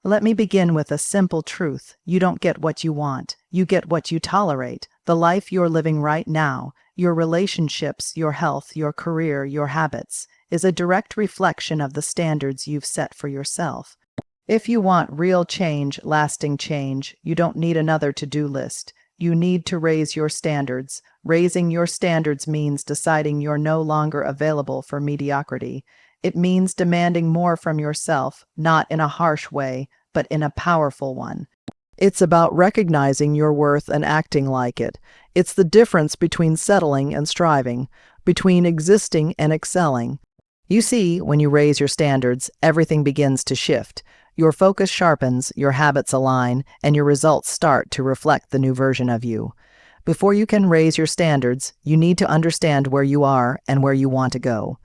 Let me begin with a simple truth. You don't get what you want. You get what you tolerate. The life you're living right now, your relationships, your health, your career, your habits, is a direct reflection of the standards you've set for yourself. If you want real change, lasting change, you don't need another to-do list. You need to raise your standards. Raising your standards means deciding you're no longer available for mediocrity. It means demanding more from yourself, not in a harsh way, but in a powerful one. It's about recognizing your worth and acting like it. It's the difference between settling and striving, between existing and excelling. You see, when you raise your standards, everything begins to shift. Your focus sharpens, your habits align, and your results start to reflect the new version of you. Before you can raise your standards, you need to understand where you are and where you want to go.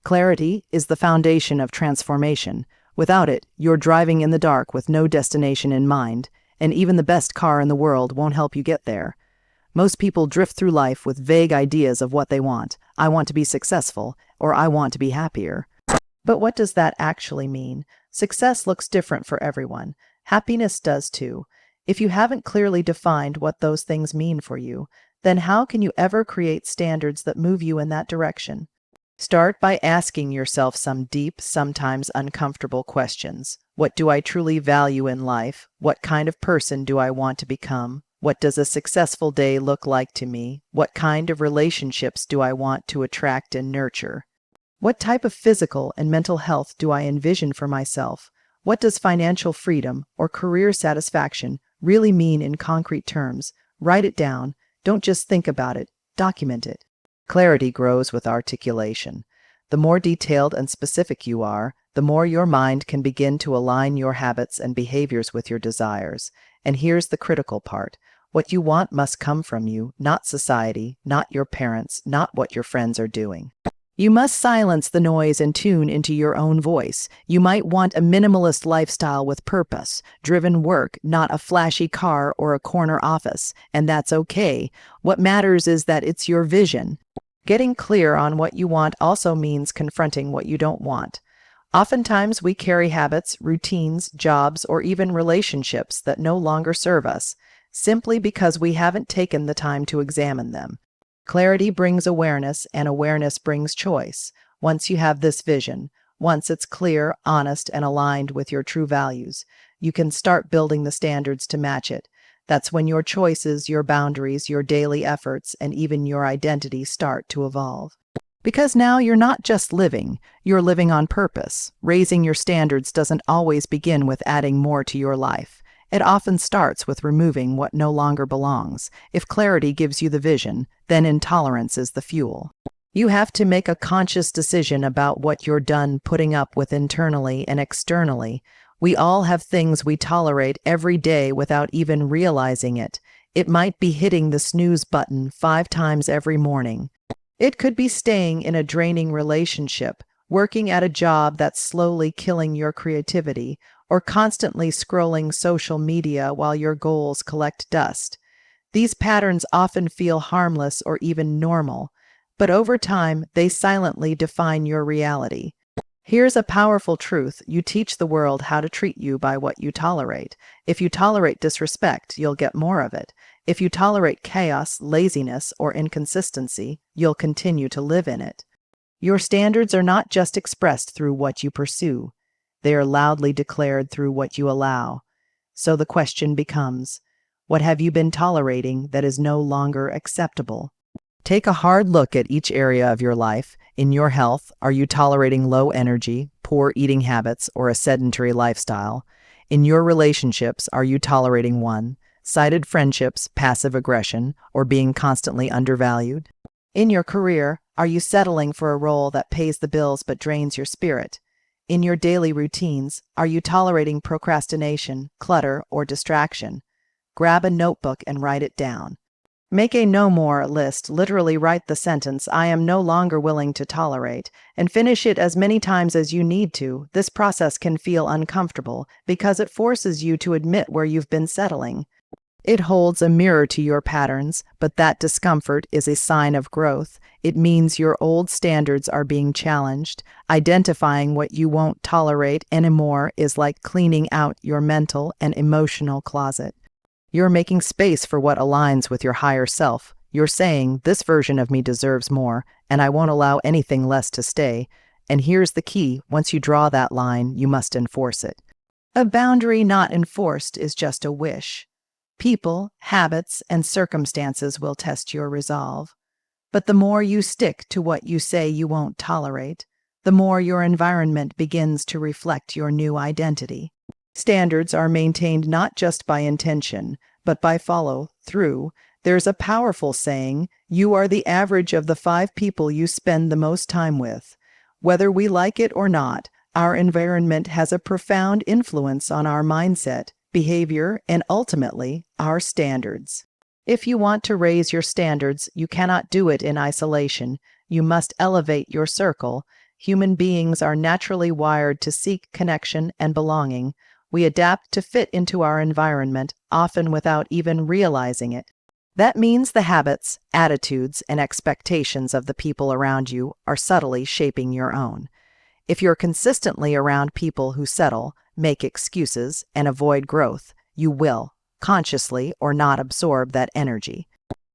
Clarity is the foundation of transformation. Without it, you're driving in the dark with no destination in mind, and even the best car in the world won't help you get there. Most people drift through life with vague ideas of what they want. I want to be successful, or I want to be happier. But what does that actually mean? Success looks different for everyone. Happiness does too. If you haven't clearly defined what those things mean for you, then how can you ever create standards that move you in that direction? Start by asking yourself some deep, sometimes uncomfortable questions. What do I truly value in life? What kind of person do I want to become? What does a successful day look like to me? What kind of relationships do I want to attract and nurture? What type of physical and mental health do I envision for myself? What does financial freedom or career satisfaction really mean in concrete terms? Write it down. Don't just think about it. Document it. Clarity grows with articulation. The more detailed and specific you are, the more your mind can begin to align your habits and behaviors with your desires. And here's the critical part. What you want must come from you, not society, not your parents, not what your friends are doing. You must silence the noise and tune into your own voice. You might want a minimalist lifestyle with purpose, driven work, not a flashy car or a corner office, and that's okay. What matters is that it's your vision. Getting clear on what you want also means confronting what you don't want. Oftentimes we carry habits, routines, jobs, or even relationships that no longer serve us, simply because we haven't taken the time to examine them. Clarity brings awareness, and awareness brings choice. Once you have this vision, once it's clear, honest, and aligned with your true values, you can start building the standards to match it. That's when your choices, your boundaries, your daily efforts, and even your identity start to evolve. Because now you're not just living, you're living on purpose. Raising your standards doesn't always begin with adding more to your life. It often starts with removing what no longer belongs. If clarity gives you the vision, then intolerance is the fuel. You have to make a conscious decision about what you're done putting up with internally and externally. We all have things we tolerate every day without even realizing it. It might be hitting the snooze button 5 times every morning. It could be staying in a draining relationship, working at a job that's slowly killing your creativity, or constantly scrolling social media while your goals collect dust. These patterns often feel harmless or even normal, but over time, they silently define your reality. Here's a powerful truth. You teach the world how to treat you by what you tolerate. If you tolerate disrespect, you'll get more of it. If you tolerate chaos, laziness, or inconsistency, you'll continue to live in it. Your standards are not just expressed through what you pursue. They are loudly declared through what you allow. So the question becomes, what have you been tolerating that is no longer acceptable? Take a hard look at each area of your life. In your health, are you tolerating low energy, poor eating habits, or a sedentary lifestyle? In your relationships, are you tolerating one-sided friendships, passive aggression, or being constantly undervalued? In your career, are you settling for a role that pays the bills but drains your spirit? In your daily routines, are you tolerating procrastination, clutter, or distraction? Grab a notebook and write it down. Make a no more list. Literally write the sentence, I am no longer willing to tolerate, and finish it as many times as you need to. This process can feel uncomfortable because it forces you to admit where you've been settling. It holds a mirror to your patterns, but that discomfort is a sign of growth. It means your old standards are being challenged. Identifying what you won't tolerate anymore is like cleaning out your mental and emotional closet. You're making space for what aligns with your higher self. You're saying, this version of me deserves more, and I won't allow anything less to stay. And here's the key: once you draw that line, you must enforce it. A boundary not enforced is just a wish. People, habits, and circumstances will test your resolve. But the more you stick to what you say you won't tolerate, the more your environment begins to reflect your new identity. Standards are maintained not just by intention, but by follow-through. There's a powerful saying, you are the average of the 5 people you spend the most time with. Whether we like it or not, our environment has a profound influence on our mindset, behavior, and ultimately, our standards. If you want to raise your standards, you cannot do it in isolation. You must elevate your circle. Human beings are naturally wired to seek connection and belonging. We adapt to fit into our environment, often without even realizing it. That means the habits, attitudes, and expectations of the people around you are subtly shaping your own. If you're consistently around people who settle, make excuses, and avoid growth, you will, consciously or not, absorb that energy.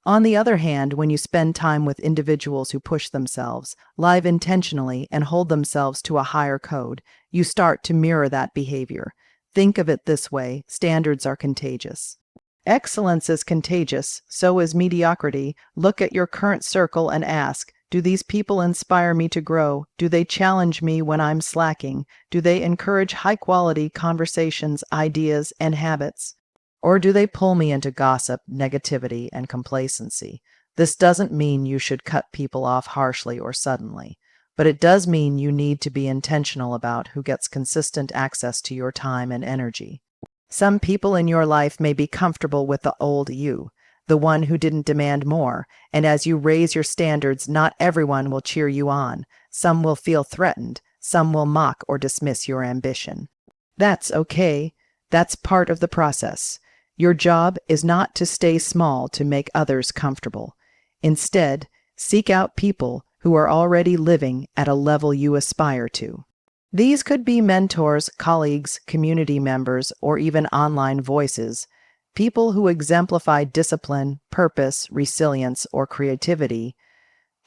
On the other hand, when you spend time with individuals who push themselves, live intentionally, and hold themselves to a higher code, you start to mirror that behavior. Think of it this way: standards are contagious. Excellence is contagious, so is mediocrity. Look at your current circle and ask, do these people inspire me to grow? Do they challenge me when I'm slacking? Do they encourage high-quality conversations, ideas, and habits? Or do they pull me into gossip, negativity, and complacency? This doesn't mean you should cut people off harshly or suddenly, but it does mean you need to be intentional about who gets consistent access to your time and energy. Some people in your life may be comfortable with the old you, the one who didn't demand more, and as you raise your standards, not everyone will cheer you on. Some will feel threatened. Some will mock or dismiss your ambition. That's okay. That's part of the process. Your job is not to stay small to make others comfortable. Instead, seek out people who are already living at a level you aspire to. These could be mentors, colleagues, community members, or even online voices, people who exemplify discipline, purpose, resilience, or creativity.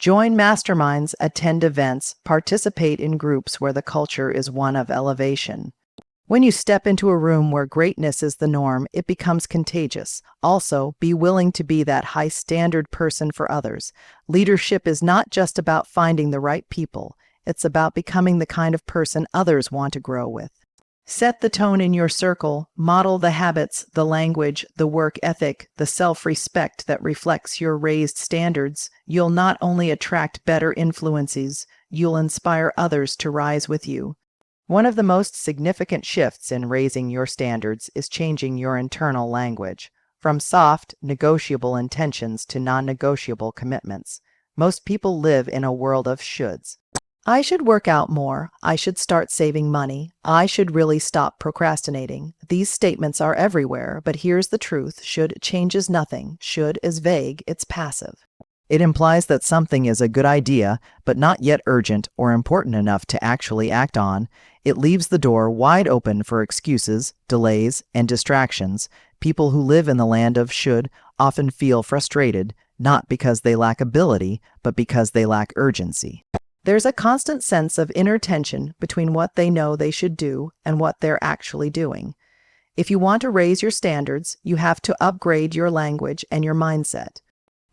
Join masterminds, attend events, participate in groups where the culture is one of elevation. When you step into a room where greatness is the norm, it becomes contagious. Also, be willing to be that high-standard person for others. Leadership is not just about finding the right people. It's about becoming the kind of person others want to grow with. Set the tone in your circle, model the habits, the language, the work ethic, the self-respect that reflects your raised standards. You'll not only attract better influences, you'll inspire others to rise with you. One of the most significant shifts in raising your standards is changing your internal language, from soft, negotiable intentions to non-negotiable commitments. Most people live in a world of shoulds. I should work out more. I should start saving money. I should really stop procrastinating. These statements are everywhere, but here's the truth. Should changes nothing. Should is vague. It's passive. It implies that something is a good idea, but not yet urgent or important enough to actually act on. It leaves the door wide open for excuses, delays, and distractions. People who live in the land of should often feel frustrated, not because they lack ability, but because they lack urgency. There's a constant sense of inner tension between what they know they should do and what they're actually doing. If you want to raise your standards, you have to upgrade your language and your mindset.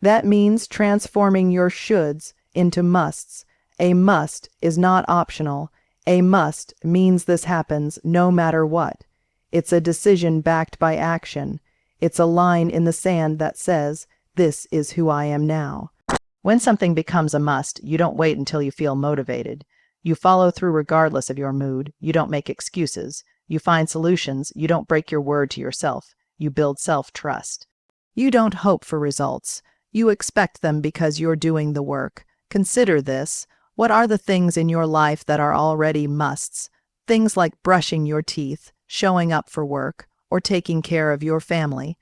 That means transforming your shoulds into musts. A must is not optional. A must means this happens no matter what. It's a decision backed by action. It's a line in the sand that says, this is who I am now. When something becomes a must, you don't wait until you feel motivated. You follow through regardless of your mood. You don't make excuses. You find solutions. You don't break your word to yourself. You build self-trust. You don't hope for results. You expect them because you're doing the work. Consider this. What are the things in your life that are already musts? Things like brushing your teeth, showing up for work, or taking care of your family.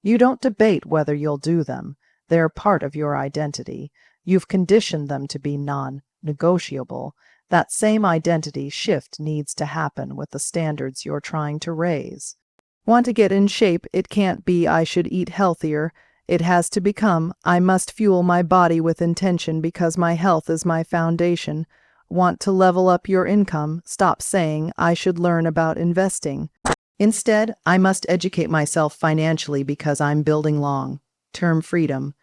You don't debate whether you'll do them. They're part of your identity. You've conditioned them to be non-negotiable. That same identity shift needs to happen with the standards you're trying to raise. Want to get in shape? It can't be "I should eat healthier." It has to become "I must fuel my body with intention because my health is my foundation." Want to level up your income? Stop saying "I should learn about investing." Instead, "I must educate myself financially because I'm building long-term freedom."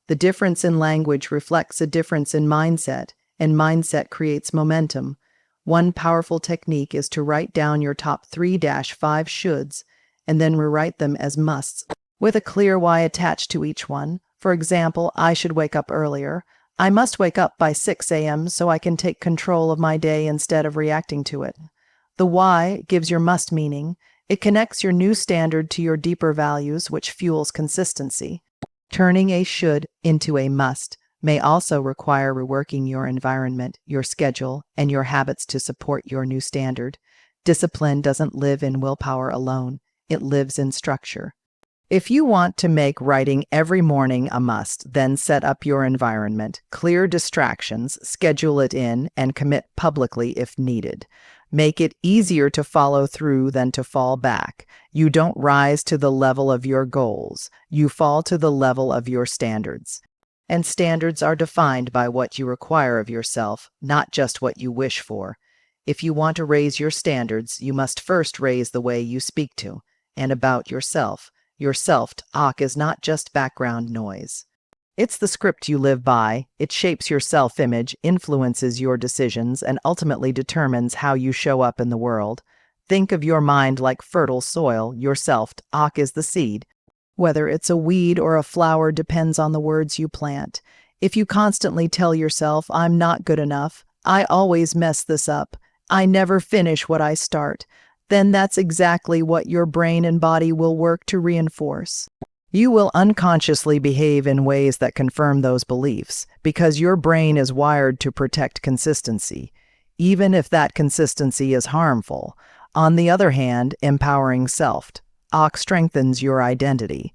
The difference in language reflects a difference in mindset, and mindset creates momentum. One powerful technique is to write down your top 3-5 shoulds and then rewrite them as musts, with a clear why attached to each one. For example, I should wake up earlier. I must wake up by 6 a.m. so I can take control of my day instead of reacting to it. The why gives your must meaning. It connects your new standard to your deeper values, which fuels consistency. Turning a should into a must may also require reworking your environment, your schedule, and your habits to support your new standard. Discipline doesn't live in willpower alone. It lives in structure. If you want to make writing every morning a must, then set up your environment, clear distractions, schedule it in, and commit publicly if needed. Make it easier to follow through than to fall back. You don't rise to the level of your goals. You fall to the level of your standards. And standards are defined by what you require of yourself, not just what you wish for. If you want to raise your standards, you must first raise the way you speak to and about yourself. Your self-talk is not just background noise. It's the script you live by. It shapes your self-image, influences your decisions, and ultimately determines how you show up in the world. Think of your mind like fertile soil. Your self-talk is the seed. Whether it's a weed or a flower depends on the words you plant. If you constantly tell yourself, "I'm not good enough," "I always mess this up," "I never finish what I start," then that's exactly what your brain and body will work to reinforce. You will unconsciously behave in ways that confirm those beliefs, because your brain is wired to protect consistency, even if that consistency is harmful. On the other hand, empowering self-talk strengthens your identity.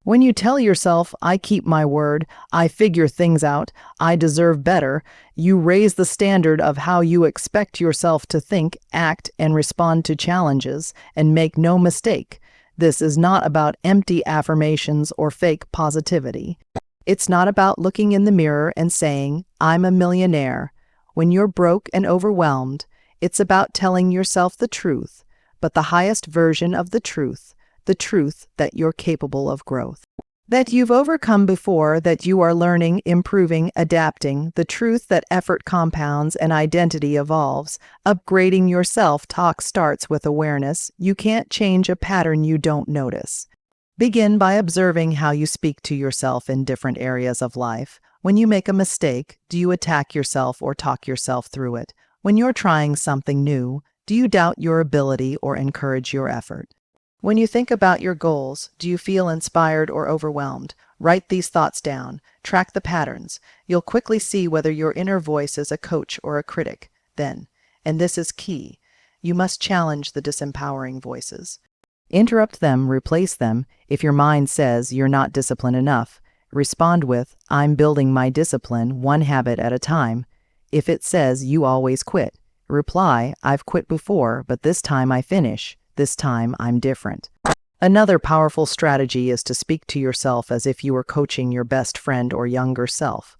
When you tell yourself, "I keep my word," "I figure things out," "I deserve better," you raise the standard of how you expect yourself to think, act, and respond to challenges. And make no mistake, this is not about empty affirmations or fake positivity. It's not about looking in the mirror and saying, "I'm a millionaire," when you're broke and overwhelmed. It's about telling yourself the truth, but the highest version of the truth that you're capable of growth, that you've overcome before, that you are learning, improving, adapting, the truth that effort compounds and identity evolves. Upgrading your self-talk starts with awareness. You can't change a pattern you don't notice. Begin by observing how you speak to yourself in different areas of life. When you make a mistake, do you attack yourself or talk yourself through it? When you're trying something new, do you doubt your ability or encourage your effort? When you think about your goals, do you feel inspired or overwhelmed? Write these thoughts down. Track the patterns. You'll quickly see whether your inner voice is a coach or a critic. Then, and this is key, you must challenge the disempowering voices. Interrupt them, replace them. If your mind says you're not disciplined enough, respond with, "I'm building my discipline one habit at a time." If it says you always quit, reply, "I've quit before, but this time I finish. This time I'm different." Another powerful strategy is to speak to yourself as if you were coaching your best friend or younger self.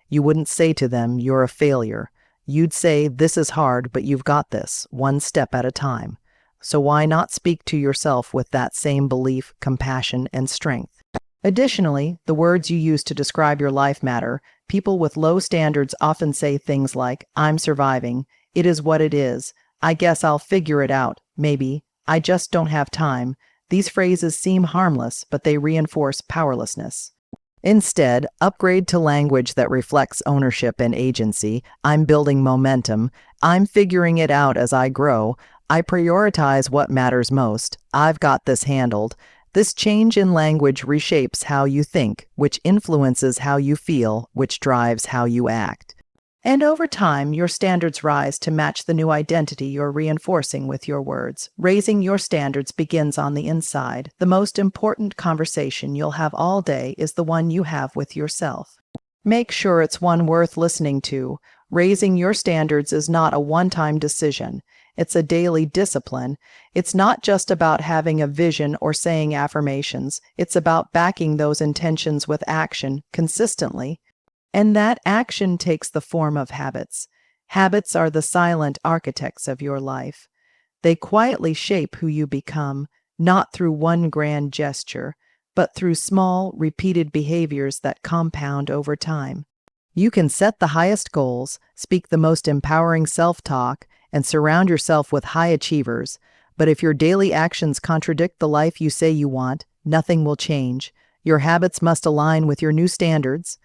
You wouldn't say to them, "You're a failure." You'd say, "This is hard, but you've got this, one step at a time." So why not speak to yourself with that same belief, compassion, and strength? Additionally, the words you use to describe your life matter. People with low standards often say things like, "I'm surviving," "It is what it is," "I guess I'll figure it out," maybe, "I just don't have time." These phrases seem harmless, but they reinforce powerlessness. Instead, upgrade to language that reflects ownership and agency. "I'm building momentum," "I'm figuring it out as I grow," "I prioritize what matters most," "I've got this handled." This change in language reshapes how you think, which influences how you feel, which drives how you act. And over time, your standards rise to match the new identity you're reinforcing with your words. Raising your standards begins on the inside. The most important conversation you'll have all day is the one you have with yourself. Make sure it's one worth listening to. Raising your standards is not a one-time decision. It's a daily discipline. It's not just about having a vision or saying affirmations. It's about backing those intentions with action consistently. And that action takes the form of habits. Habits are the silent architects of your life. They quietly shape who you become, not through one grand gesture, but through small, repeated behaviors that compound over time. You can set the highest goals, speak the most empowering self-talk, and surround yourself with high achievers, but if your daily actions contradict the life you say you want, nothing will change. Your habits must align with your new standards.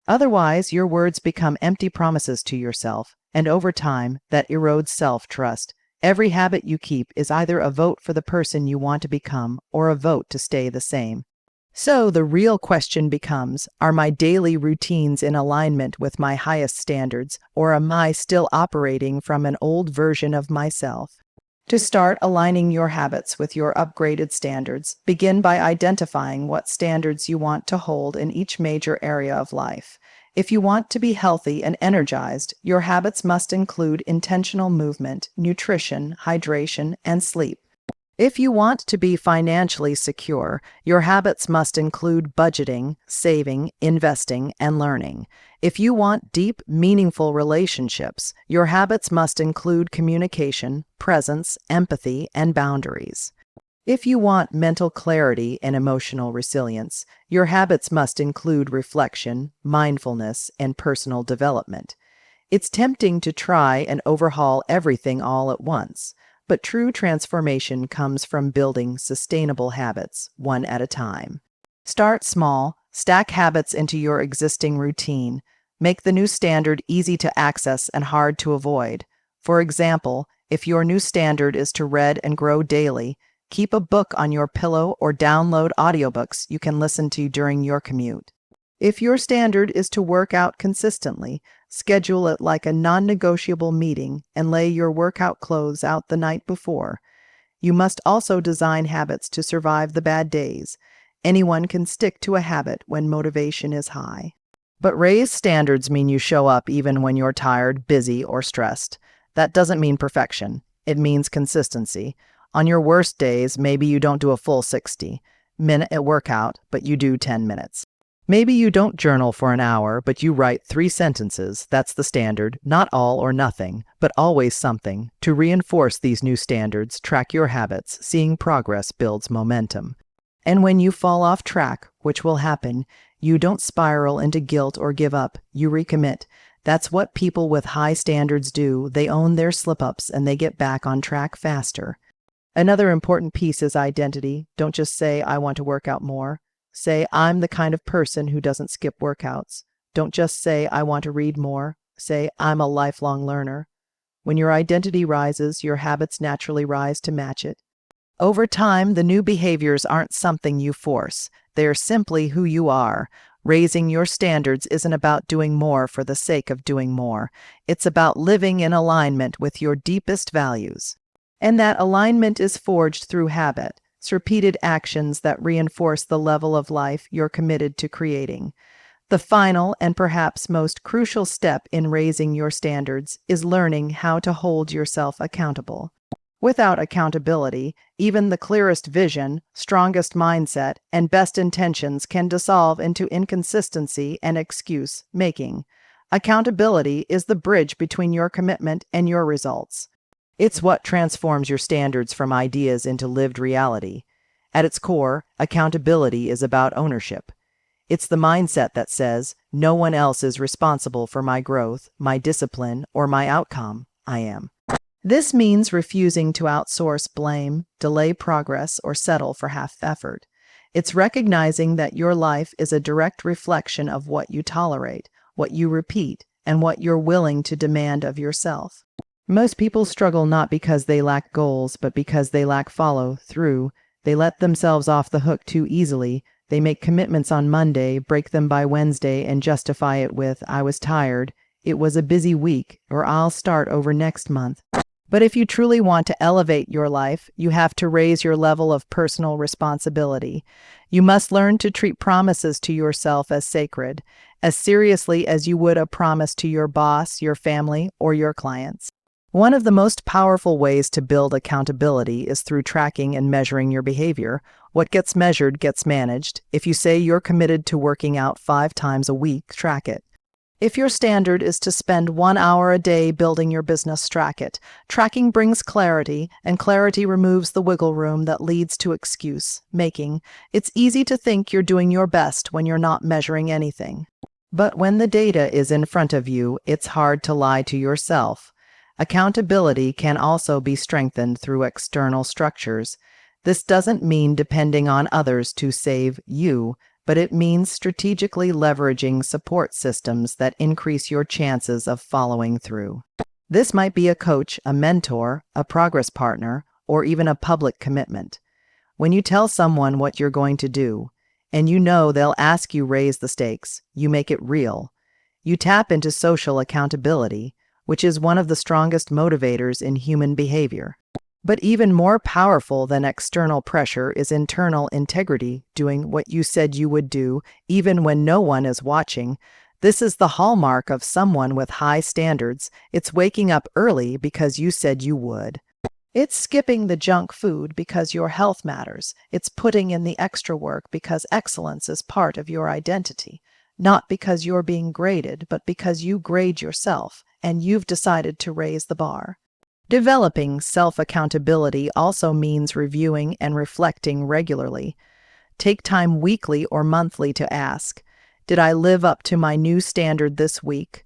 Otherwise, your words become empty promises to yourself, and over time, that erodes self-trust. Every habit you keep is either a vote for the person you want to become or a vote to stay the same. So the real question becomes, are my daily routines in alignment with my highest standards, or am I still operating from an old version of myself? To start aligning your habits with your upgraded standards, begin by identifying what standards you want to hold in each major area of life. If you want to be healthy and energized, your habits must include intentional movement, nutrition, hydration, and sleep. If you want to be financially secure, your habits must include budgeting, saving, investing, and learning. If you want deep, meaningful relationships, your habits must include communication, presence, empathy, and boundaries. If you want mental clarity and emotional resilience, your habits must include reflection, mindfulness, and personal development. It's tempting to try and overhaul everything all at once. But true transformation comes from building sustainable habits, one at a time. Start small, stack habits into your existing routine. Make the new standard easy to access and hard to avoid. For example, if your new standard is to read and grow daily, keep a book on your pillow or download audiobooks you can listen to during your commute. If your standard is to work out consistently, schedule it like a non-negotiable meeting and lay your workout clothes out the night before. You must also design habits to survive the bad days. Anyone can stick to a habit when motivation is high. But raised standards mean you show up even when you're tired, busy, or stressed. That doesn't mean perfection. It means consistency. On your worst days, maybe you don't do a full 60-minute workout, but you do 10 minutes. Maybe you don't journal for an hour, but you write 3 sentences. That's the standard. Not all or nothing, but always something. To reinforce these new standards, track your habits. Seeing progress builds momentum. And when you fall off track, which will happen, you don't spiral into guilt or give up. You recommit. That's what people with high standards do. They own their slip-ups and they get back on track faster. Another important piece is identity. Don't just say, I want to work out more. Say, I'm the kind of person who doesn't skip workouts. Don't just say, I want to read more. Say, I'm a lifelong learner. When your identity rises, your habits naturally rise to match it. Over time, the new behaviors aren't something you force. They're simply who you are. Raising your standards isn't about doing more for the sake of doing more. It's about living in alignment with your deepest values. And that alignment is forged through habit. It's repeated actions that reinforce the level of life you're committed to creating. The final and perhaps most crucial step in raising your standards is learning how to hold yourself accountable. Without accountability, even the clearest vision, strongest mindset, and best intentions can dissolve into inconsistency and excuse making. Accountability is the bridge between your commitment and your results. It's what transforms your standards from ideas into lived reality. At its core, accountability is about ownership. It's the mindset that says, no one else is responsible for my growth, my discipline, or my outcome. I am. This means refusing to outsource blame, delay progress, or settle for half effort. It's recognizing that your life is a direct reflection of what you tolerate, what you repeat, and what you're willing to demand of yourself. Most people struggle not because they lack goals, but because they lack follow-through. They let themselves off the hook too easily. They make commitments on Monday, break them by Wednesday, and justify it with, I was tired. it was a busy week, or I'll start over next month. But if you truly want to elevate your life, you have to raise your level of personal responsibility. You must learn to treat promises to yourself as sacred, as seriously as you would a promise to your boss, your family, or your clients. One of the most powerful ways to build accountability is through tracking and measuring your behavior. What gets measured gets managed. If you say you're committed to working out 5 times a week, track it. If your standard is to spend 1 hour a day building your business, track it. Tracking brings clarity, and clarity removes the wiggle room that leads to excuse making. It's easy to think you're doing your best when you're not measuring anything. But when the data is in front of you, it's hard to lie to yourself. Accountability can also be strengthened through external structures. This doesn't mean depending on others to save you, but it means strategically leveraging support systems that increase your chances of following through. This might be a coach, a mentor, a progress partner, or even a public commitment. When you tell someone what you're going to do, and you know they'll ask you raise the stakes, you make it real. You tap into social accountability, which is one of the strongest motivators in human behavior. But even more powerful than external pressure is internal integrity, doing what you said you would do, even when no one is watching. This is the hallmark of someone with high standards. It's waking up early because you said you would. It's skipping the junk food because your health matters. It's putting in the extra work because excellence is part of your identity. Not because you're being graded, but because you grade yourself, and you've decided to raise the bar. Developing self-accountability also means reviewing and reflecting regularly. Take time weekly or monthly to ask, did I live up to my new standard this week?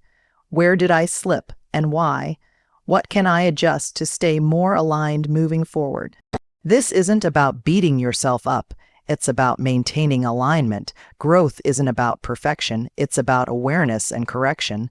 Where did I slip and why? What can I adjust to stay more aligned moving forward? This isn't about beating yourself up. It's about maintaining alignment. Growth isn't about perfection. It's about awareness and correction.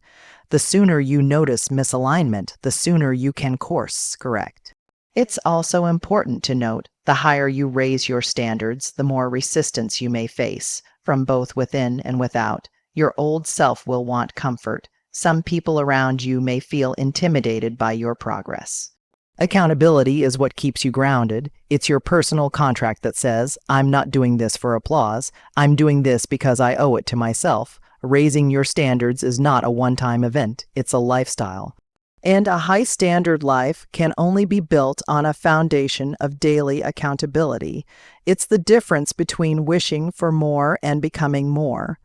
The sooner you notice misalignment, the sooner you can course correct. It's also important to note, the higher you raise your standards, the more resistance you may face, from both within and without. Your old self will want comfort. Some people around you may feel intimidated by your progress. Accountability is what keeps you grounded. It's your personal contract that says, I'm not doing this for applause. I'm doing this because I owe it to myself. Raising your standards is not a one-time event. It's a lifestyle. And a high-standard life can only be built on a foundation of daily accountability. It's the difference between wishing for more and becoming more.